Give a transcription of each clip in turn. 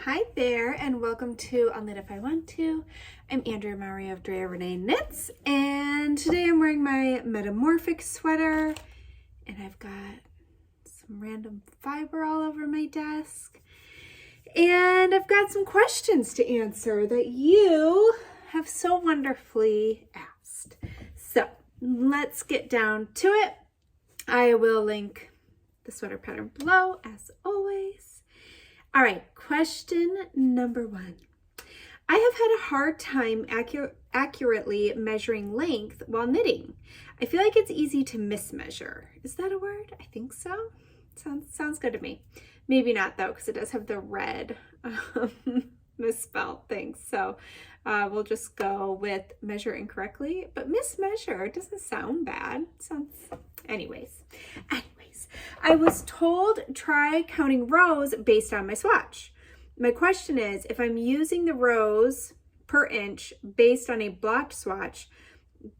Hi there, and welcome to Unlit If I Want To. I'm Andrea Maury of Andrea Renee Knits, and today I'm wearing my metamorphic sweater, and I've got some random fiber all over my desk, and I've got some questions to answer that you have so wonderfully asked. So let's get down to it. I will link the sweater pattern below, as always. All right, question number 1. I have had a hard time accurately measuring length while knitting. I feel like it's easy to mismeasure. Is that a word? I think so. Sounds good to me. Maybe not though, because it does have the red misspelled thing. So we'll just go with measure incorrectly, but mismeasure doesn't sound bad. Anyways. I was told try counting rows based on my swatch. My question is, if I'm using the rows per inch based on a blocked swatch,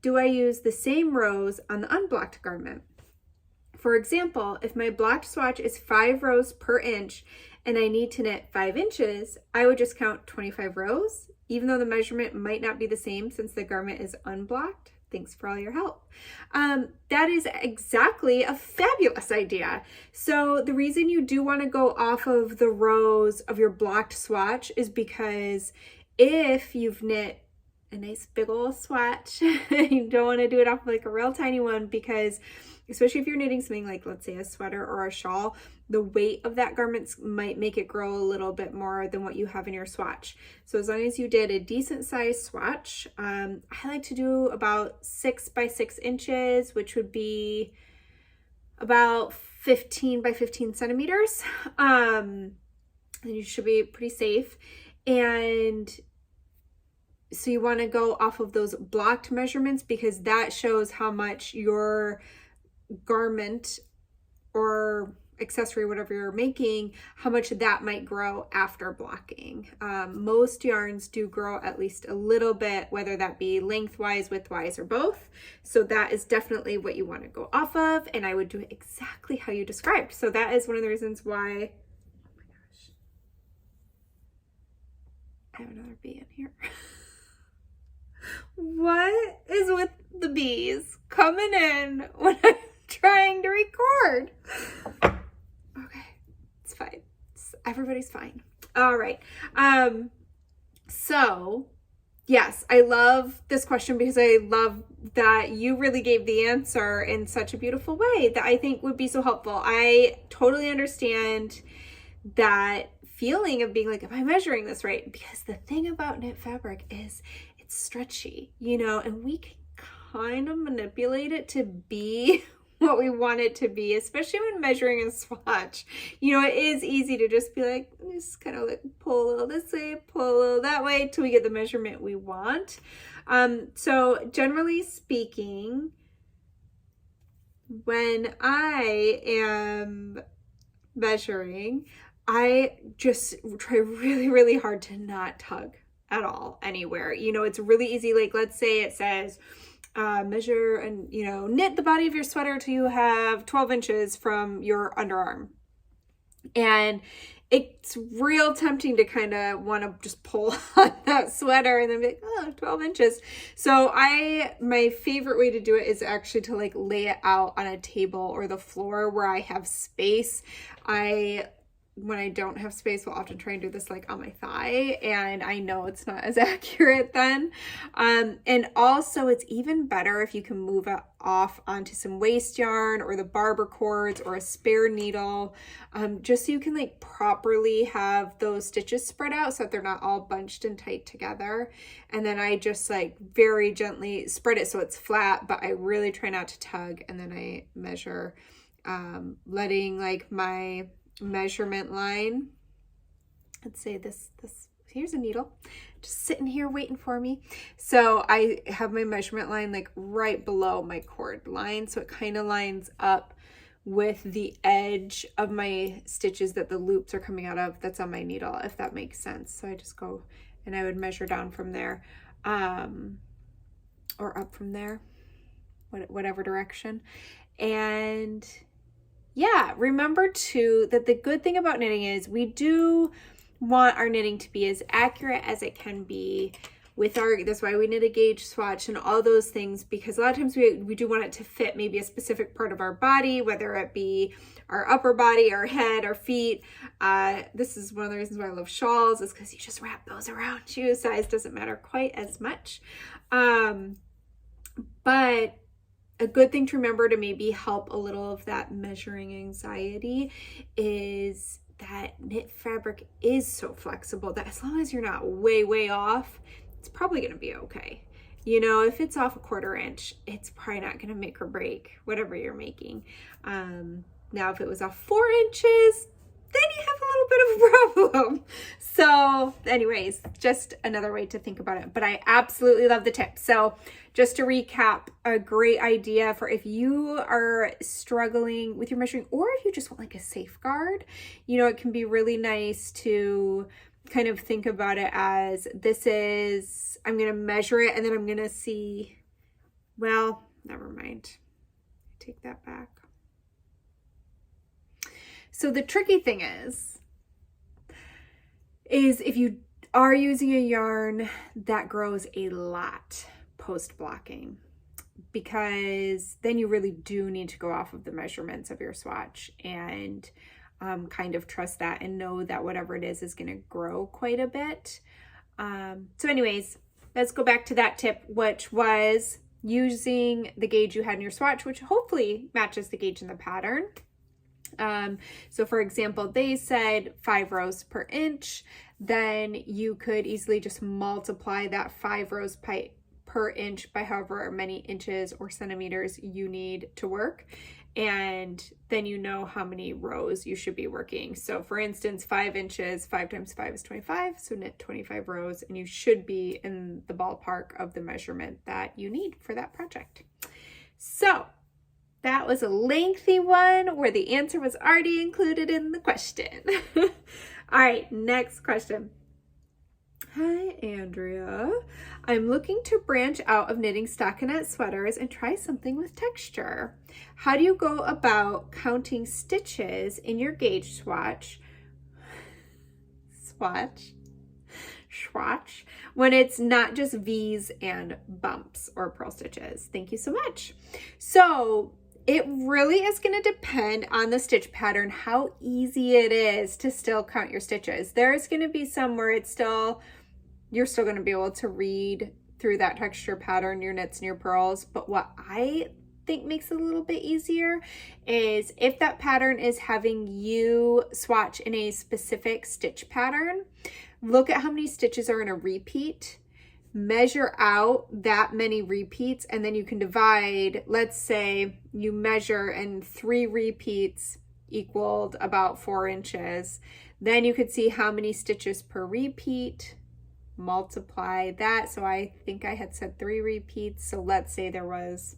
do I use the same rows on the unblocked garment? For example, if my blocked swatch is 5 rows per inch and I need to knit 5 inches, I would just count 25 rows, even though the measurement might not be the same since the garment is unblocked. Thanks for all your help. That is exactly a fabulous idea. So the reason you do want to go off of the rows of your blocked swatch is because if you've knit a nice big old swatch, you don't want to do it off of like a real tiny one, because especially if you're knitting something like, let's say, a sweater or a shawl, the weight of that garment might make it grow a little bit more than what you have in your swatch. So as long as you did a decent size swatch, I like to do about 6 by 6 inches, which would be about 15 by 15 centimeters. And you should be pretty safe. And so you want to go off of those blocked measurements, because that shows how much your garment or accessory, whatever you're making, how much that might grow after blocking. Most yarns do grow at least a little bit, whether that be lengthwise, widthwise, or both. So that is definitely what you want to go off of, and I would do it exactly how you described. So that is one of the reasons why, oh my gosh, I have another bee in here. What is with the bees coming in when I'm trying to record? Okay, it's fine. Everybody's fine. All right. So yes, I love this question because I love that you really gave the answer in such a beautiful way that I think would be so helpful. I totally understand that feeling of being like, am I measuring this right? Because the thing about knit fabric is it's stretchy, and we can kind of manipulate it to be what we want it to be, especially when measuring a swatch. It is easy to just be like, just kind of like pull a little this way, pull a little that way till we get the measurement we want. So generally speaking, when I am measuring, I just try really, really hard to not tug at all anywhere. It's really easy. Like, let's say it says, measure and, knit the body of your sweater till you have 12 inches from your underarm. And it's real tempting to kind of want to just pull on that sweater and then be like, oh, 12 inches. So my favorite way to do it is actually to like lay it out on a table or the floor where I have space. When I don't have space, will often try and do this like on my thigh, and I know it's not as accurate then. And also it's even better if you can move it off onto some waste yarn or the barber cords or a spare needle, just so you can like properly have those stitches spread out so that they're not all bunched and tight together. And then I just like very gently spread it so it's flat, but I really try not to tug. And then I measure, letting like my measurement line, let's say this, here's a needle just sitting here waiting for me. So I have my measurement line like right below my cord line, so it kind of lines up with the edge of my stitches that the loops are coming out of, that's on my needle, if that makes sense. So I just go and I would measure down from there, or up from there, whatever direction. And yeah, remember too that the good thing about knitting is we do want our knitting to be as accurate as it can be with our, that's why we knit a gauge swatch and all those things, because a lot of times we do want it to fit maybe a specific part of our body, whether it be our upper body, our head, our feet. This is one of the reasons why I love shawls, is because you just wrap those around you. Size doesn't matter quite as much. But a good thing to remember to maybe help a little of that measuring anxiety is that knit fabric is so flexible that as long as you're not way off, it's probably going to be okay. You know, if it's off a 1/4 inch, it's probably not going to make or break whatever you're making. Now, if it was off 4 inches, then you have a little bit of a problem. So anyways, just another way to think about it. But I absolutely love the tip. So just to recap, a great idea for if you are struggling with your measuring, or if you just want like a safeguard, you know, it can be really nice to kind of think about it as, this is, I'm going to measure it and then I'm going to see, well, never mind. Take that back. So the tricky thing is if you are using a yarn that grows a lot post blocking, because then you really do need to go off of the measurements of your swatch and kind of trust that and know that whatever it is going to grow quite a bit. So anyways, let's go back to that tip, which was using the gauge you had in your swatch, which hopefully matches the gauge in the pattern. So for example, they said 5 rows per inch, then you could easily just multiply that 5 rows per inch by however many inches or centimeters you need to work. And then you know how many rows you should be working. So for instance, 5 inches, 5 times 5 is 25. So knit 25 rows and you should be in the ballpark of the measurement that you need for that project. So that was a lengthy one where the answer was already included in the question. All right, next question. Hi, Andrea. I'm looking to branch out of knitting stockinette sweaters and try something with texture. How do you go about counting stitches in your gauge swatch when it's not just V's and bumps or purl stitches? Thank you so much. So it really is going to depend on the stitch pattern, how easy it is to still count your stitches. There's going to be some where you're still going to be able to read through that texture pattern, your knits and your purls. But what I think makes it a little bit easier is if that pattern is having you swatch in a specific stitch pattern, look at how many stitches are in a repeat, measure out that many repeats, and then you can divide. Let's say you measure and 3 repeats equaled about 4 inches. Then you could see how many stitches per repeat, multiply that. So I think I had said 3 repeats. So let's say there was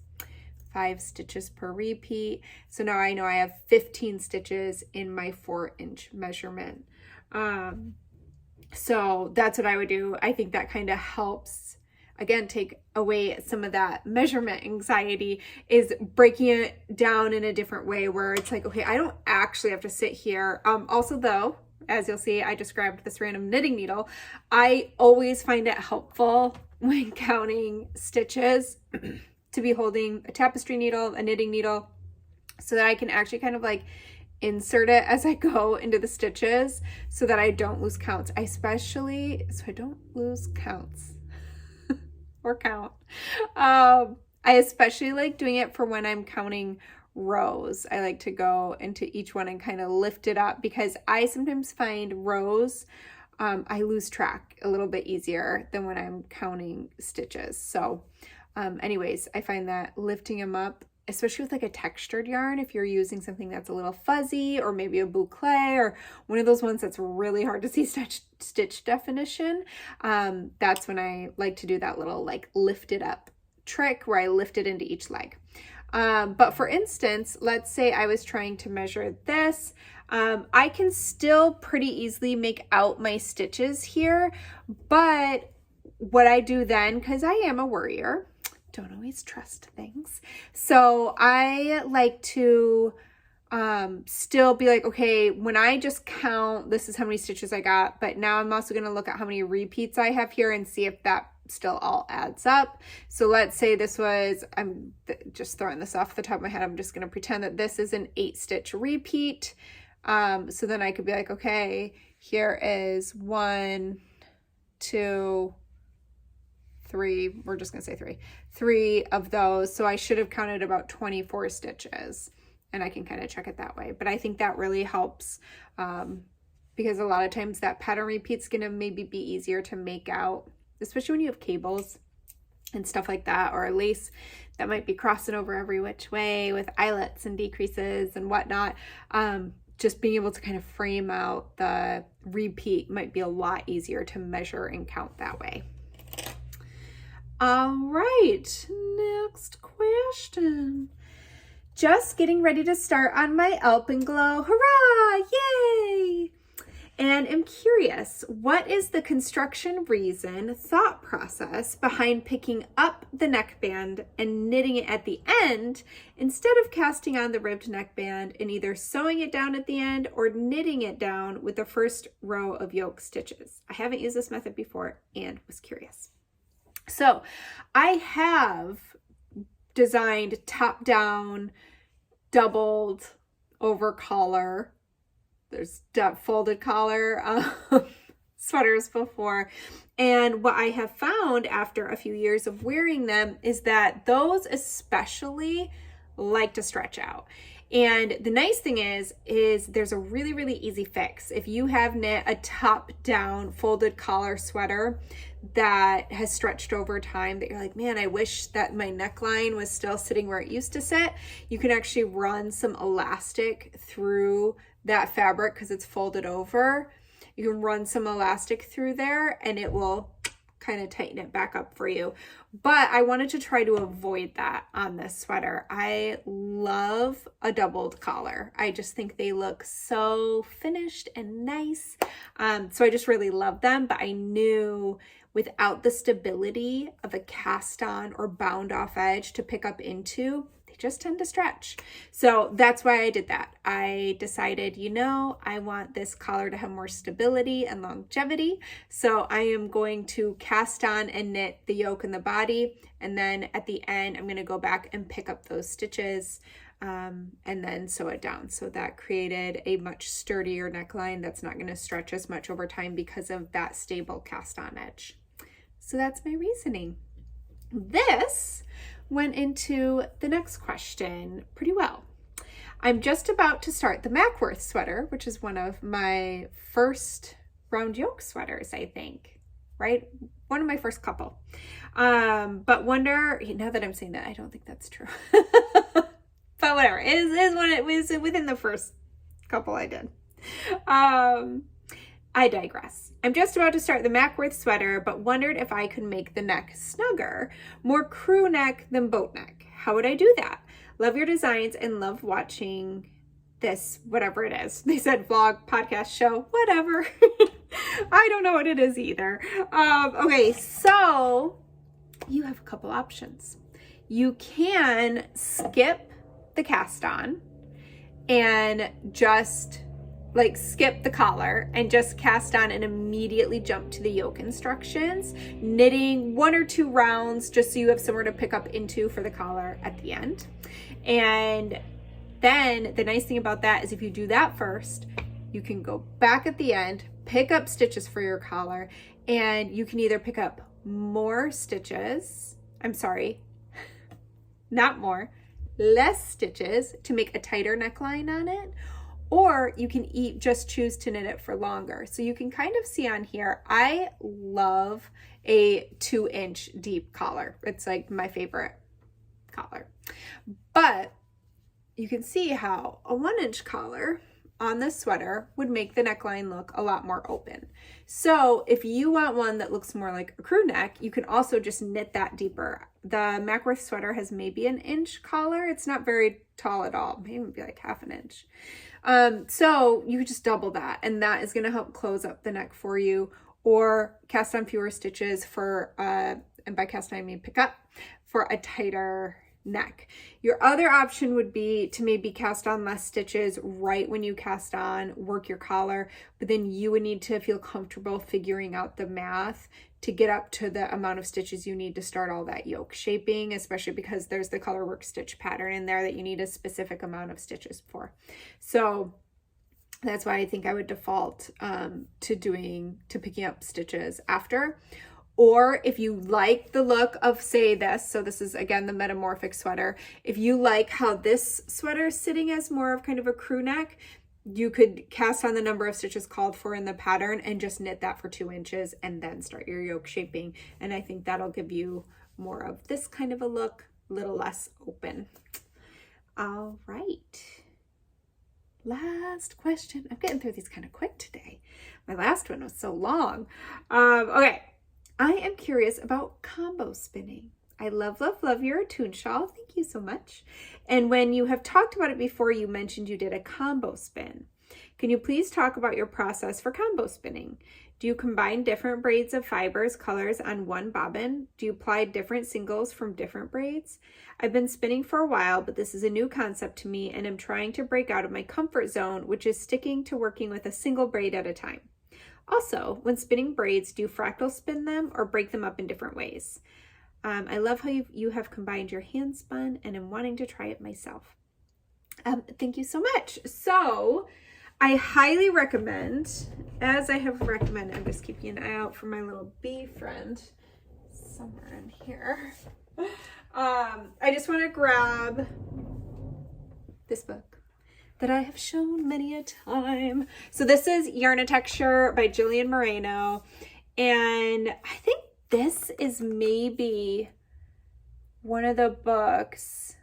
5 stitches per repeat. So now I know I have 15 stitches in my 4-inch measurement. So that's what I would do. I think that kind of helps, again, take away some of that measurement anxiety, is breaking it down in a different way where it's like, okay, I don't actually have to sit here. Also though, as you'll see, I just grabbed this random knitting needle. I always find it helpful when counting stitches to be holding a tapestry needle, a knitting needle, so that I can actually kind of like insert it as I go into the stitches so that I don't lose counts. So I don't lose counts or count. I especially like doing it for when I'm counting rows. I like to go into each one and kind of lift it up, because I sometimes find rows, I lose track a little bit easier than when I'm counting stitches. So anyways, I find that lifting them up, especially with like a textured yarn, if you're using something that's a little fuzzy, or maybe a boucle, or one of those ones that's really hard to see stitch definition, that's when I like to do that little like lift it up trick where I lift it into each leg. But for instance, let's say I was trying to measure this. I can still pretty easily make out my stitches here, but what I do then, because I am a worrier, don't always trust things. So I like to still be like, okay, when I just count, this is how many stitches I got, but now I'm also going to look at how many repeats I have here and see if that still all adds up. So let's say this was, I'm just throwing this off the top of my head, I'm just going to pretend that this is an 8-stitch repeat. So then I could be like, okay, here is 1, 2, 3, we're just going to say 3 of those. So I should have counted about 24 stitches. And I can kind of check it that way. But I think that really helps because a lot of times that pattern repeat's going to maybe be easier to make out, especially when you have cables and stuff like that, or a lace that might be crossing over every which way with eyelets and decreases and whatnot. Just being able to kind of frame out the repeat might be a lot easier to measure and count that way. All right, next question. Just getting ready to start on my Alpenglow. Hurrah! Yay! And I'm curious, what is the construction reason, thought process behind picking up the neckband and knitting it at the end instead of casting on the ribbed neckband and either sewing it down at the end or knitting it down with the first row of yoke stitches? I haven't used this method before and was curious. So I have designed top-down, doubled over collar. There's folded collar sweaters before. And what I have found after a few years of wearing them is that those especially like to stretch out. And the nice thing is there's a really, really easy fix. If you have knit a top-down folded collar sweater that has stretched over time that you're like, man, I wish that my neckline was still sitting where it used to sit, you can actually run some elastic through that fabric because it's folded over. You can run some elastic through there and it will kind of tighten it back up for you. But I wanted to try to avoid that on this sweater. I love a doubled collar. I just think they look so finished and nice. So I just really love them, but I knew without the stability of a cast on or bound off edge to pick up into, they just tend to stretch. So that's why I did that. I decided, you know, I want this collar to have more stability and longevity. So I am going to cast on and knit the yoke and the body. And then at the end, I'm going to go back and pick up those stitches and then sew it down. So that created a much sturdier neckline that's not going to stretch as much over time because of that stable cast on edge. So that's my reasoning. This went into the next question pretty well. I'm just about to start the Mackworth sweater, which is one of my first round yoke sweaters, I think, right? One of my first couple. But wonder, now that I'm saying that, I don't think that's true. But whatever, it was within the first couple I did. I digress. I'm just about to start the Mackworth sweater, but wondered if I could make the neck snugger, more crew neck than boat neck. How would I do that? Love your designs and love watching this, whatever it is. They said vlog, podcast, show, whatever. I don't know what it is either. Okay, so you have a couple options. You can skip the cast on and just skip the collar and just cast on and immediately jump to the yoke instructions, knitting 1 or 2 rounds just so you have somewhere to pick up into for the collar at the end. And then the nice thing about that is if you do that first, you can go back at the end, pick up stitches for your collar, and you can either pick up more stitches, less stitches to make a tighter neckline on it, or you can just choose to knit it for longer. So you can kind of see on here, I love a 2-inch deep collar. It's like my favorite collar. But you can see how a 1-inch collar on this sweater would make the neckline look a lot more open. So if you want one that looks more like a crew neck, you can also just knit that deeper. The Mackworth sweater has maybe an inch collar. It's not very tall at all, maybe like half an inch. So you just double that, and that is going to help close up the neck for you, or cast on fewer stitches for, and by cast on I mean pick up, for a tighter neck. Your other option would be to maybe cast on less stitches right when you cast on, work your collar, but then you would need to feel comfortable figuring out the math to get up to the amount of stitches you need to start all that yoke shaping, especially because there's the color work stitch pattern in there that you need a specific amount of stitches for. So that's why I think I would default to picking up stitches after. Or if you like the look of, say, this, so this is again the metamorphic sweater. If you like how this sweater is sitting as more of kind of a crew neck, you could cast on the number of stitches called for in the pattern and just knit that for 2 inches and then start your yoke shaping. And I think that'll give you more of this kind of a look, a little less open. All right. Last question. I'm getting through these kind of quick today. My last one was so long. Okay. I am curious about combo spinning. I love, love, love your Attune shawl. Thank you so much. And when you have talked about it before, you mentioned you did a combo spin. Can you please talk about your process for combo spinning? Do you combine different braids of fibers, colors on one bobbin? Do you apply different singles from different braids? I've been spinning for a while, but this is a new concept to me and I'm trying to break out of my comfort zone, which is sticking to working with a single braid at a time. Also, when spinning braids, do you fractal spin them or break them up in different ways? I love how you have combined your hand spun and I'm wanting to try it myself. Thank you so much. So I highly recommend, as I have recommended, I'm just keeping an eye out for my little bee friend somewhere in here. I just want to grab this book that I have shown many a time. So this is Yarn and Texture by Jillian Moreno. And I think this is maybe one of the books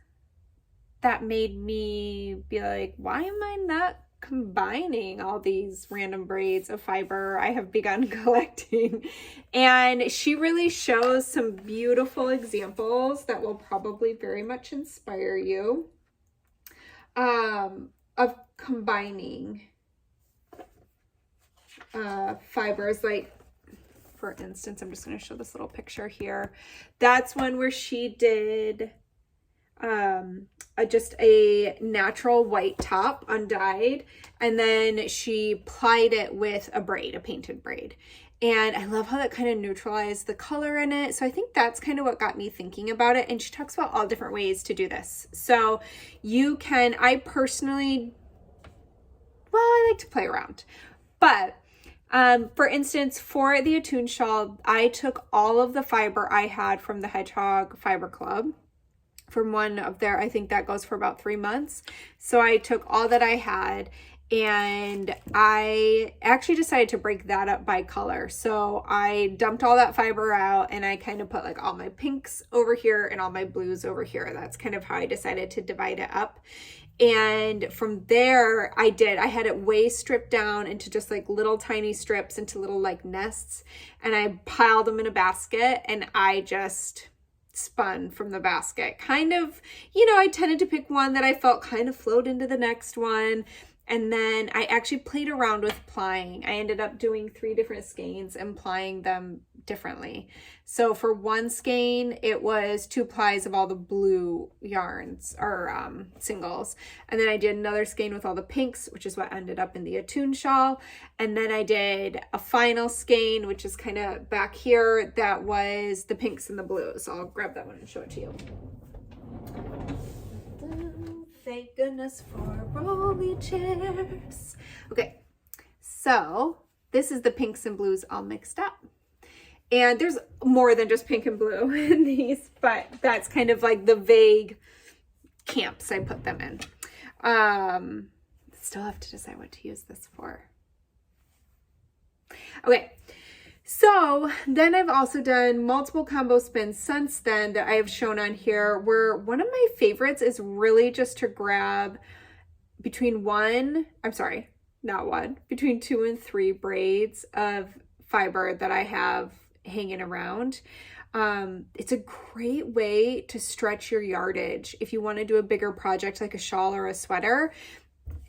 that made me be like, why am I not combining all these random braids of fiber I have begun collecting? And she really shows some beautiful examples that will probably very much inspire you. Of combining fibers, like for instance, I'm just going to show this little picture here. That's one where she did just a natural white top undyed, and then she plied it with a braid, a painted braid. And I love how that kind of neutralized the color in it. So I think that's kind of what got me thinking about it. And she talks about all different ways to do this. So you can, I personally, well, I like to play around. But for instance, for the Attune shawl, I took all of the fiber I had from the Hedgehog Fiber Club. From one of their, I think that goes for about 3 months. So I took all that I had and I actually decided to break that up by color. So I dumped all that fiber out and I kind of put like all my pinks over here and all my blues over here. That's kind of how I decided to divide it up. And from there, I had it way stripped down into just like little tiny strips into little like nests. And I piled them in a basket and I just spun from the basket. Kind of, I tended to pick one that I felt kind of flowed into the next one. And then I actually played around with plying. I ended up doing 3 different skeins and plying them differently. So for one skein, it was 2 plies of all the blue yarns or singles. And then I did another skein with all the pinks, which is what ended up in the Attune shawl. And then I did a final skein, which is kind of back here, that was the pinks and the blues. So I'll grab that one and show it to you. Thank goodness for rolly chairs. Okay, so this is the pinks and blues all mixed up. And there's more than just pink and blue in these, but that's kind of like the vague camps I put them in. Still have to decide what to use this for. Okay. So then I've also done multiple combo spins since then that I have shown on here, where one of my favorites is really just to grab between 2 and 3 braids of fiber that I have hanging around. It's a great way to stretch your yardage if you want to do a bigger project like a shawl or a sweater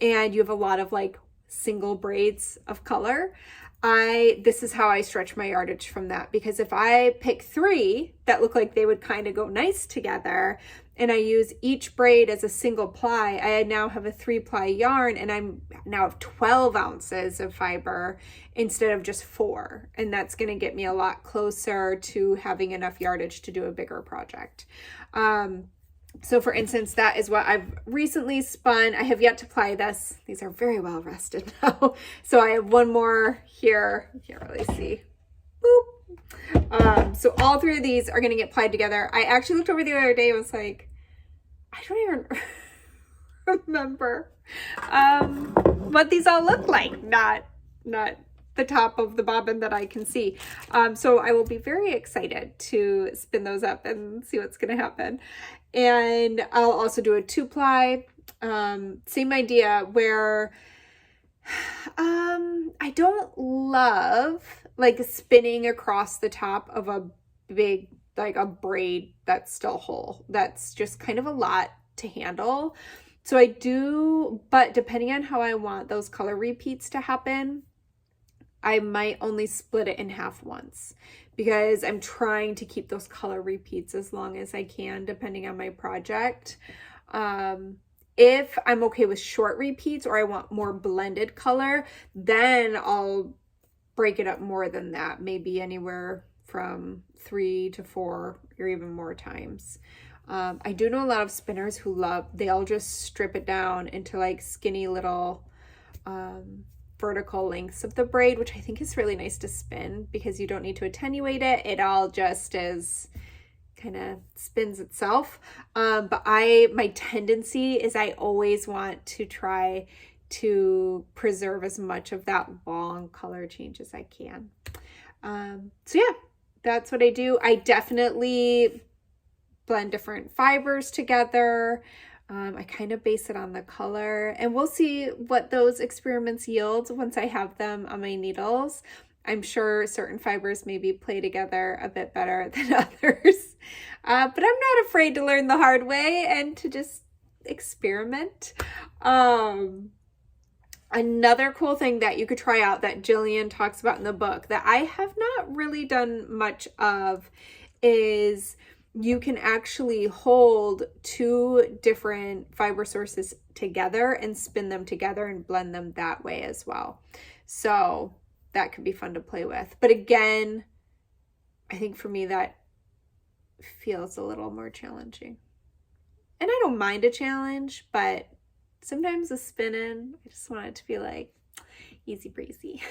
and you have a lot of like single braids of color. This is how I stretch my yardage from that, because if I pick 3 that look like they would kind of go nice together, and I use each braid as a single ply, I now have a 3-ply yarn, and I'm now have 12 ounces of fiber instead of just 4. And that's going to get me a lot closer to having enough yardage to do a bigger project. So for instance, that is what I've recently spun. I have yet to ply this. These are very well rested now. So I have one more here. You can't really see. Boop. So all 3 of these are going to get plied together. I actually looked over the other day and was like, I don't even remember what these all look like. Not the top of the bobbin that I can see. So I will be very excited to spin those up and see what's going to happen. And I'll also do a 2-ply, same idea, where I don't love like spinning across the top of a big, like a braid that's still whole. That's just kind of a lot to handle. So I do, but depending on how I want those color repeats to happen, I might only split it in half once, because I'm trying to keep those color repeats as long as I can, depending on my project. If I'm okay with short repeats or I want more blended color, then I'll break it up more than that, maybe anywhere from 3 to 4 or even more times. I do know a lot of spinners who they'll just strip it down into like skinny little vertical lengths of the braid, which I think is really nice to spin because you don't need to attenuate it. It all just is kind of spins itself. But my tendency is I always want to try to preserve as much of that long color change as I can. So yeah, that's what I do. I definitely blend different fibers together. I kind of base it on the color, and we'll see what those experiments yield once I have them on my needles. I'm sure certain fibers maybe play together a bit better than others, but I'm not afraid to learn the hard way and to just experiment. Another cool thing that you could try out that Jillian talks about in the book that I have not really done much of is you can actually hold 2 different fiber sources together and spin them together and blend them that way as well. So that could be fun to play with. But again, I think for me that feels a little more challenging. And I don't mind a challenge, but sometimes the spinning, I just want it to be like easy breezy.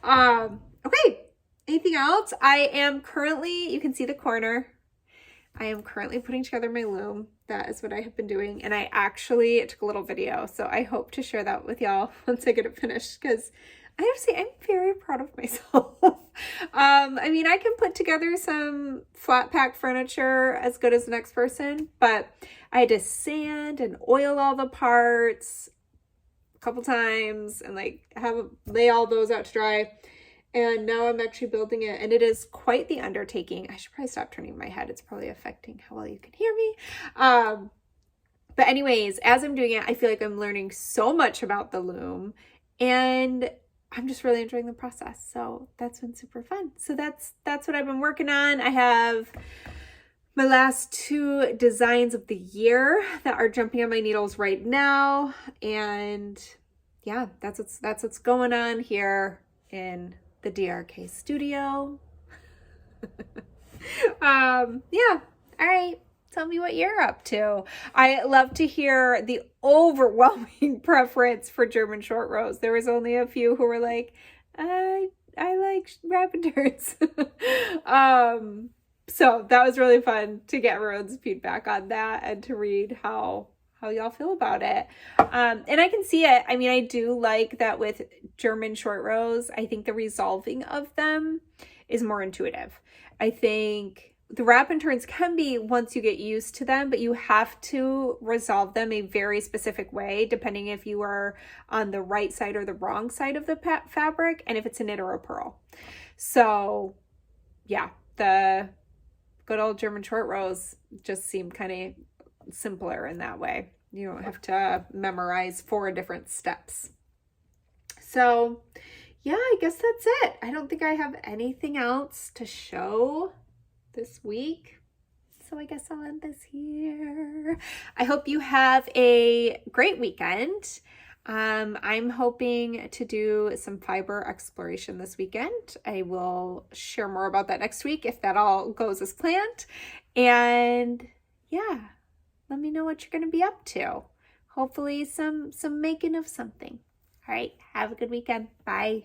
Okay, anything else? I am currently, you can see the corner. I am currently putting together my loom. That is what I have been doing. And I actually took a little video, so I hope to share that with y'all once I get it finished, because I have to say I'm very proud of myself. I mean, I can put together some flat pack furniture as good as the next person, but I had to sand and oil all the parts a couple times and like lay all those out to dry. And now I'm actually building it, and it is quite the undertaking. I should probably stop turning my head. It's probably affecting how well you can hear me. But anyways, as I'm doing it, I feel like I'm learning so much about the loom, and I'm just really enjoying the process. So that's been super fun. So that's what I've been working on. I have my last 2 designs of the year that are jumping on my needles right now. And yeah, that's what's going on here in the DRK studio. Yeah. All right. Tell me what you're up to. I love to hear the overwhelming preference for German short rows. There was only a few who were like, I like rapideurs. So that was really fun to get everyone's feedback on that and to read how y'all feel about it. And I can see it. I mean, I do like that with German short rows. I think the resolving of them is more intuitive. I think the wrap and turns can be once you get used to them, but you have to resolve them a very specific way, depending if you are on the right side or the wrong side of the fabric, and if it's a knit or a purl. So yeah, the good old German short rows just seem kind of simpler in that way. You don't have to memorize 4 different steps. So yeah, I guess that's it. I don't think I have anything else to show this week. So I guess I'll end this here. I hope you have a great weekend. I'm hoping to do some fiber exploration this weekend. I will share more about that next week if that all goes as planned. And yeah, let me know what you're going to be up to. Hopefully some making of something. All right, have a good weekend. Bye.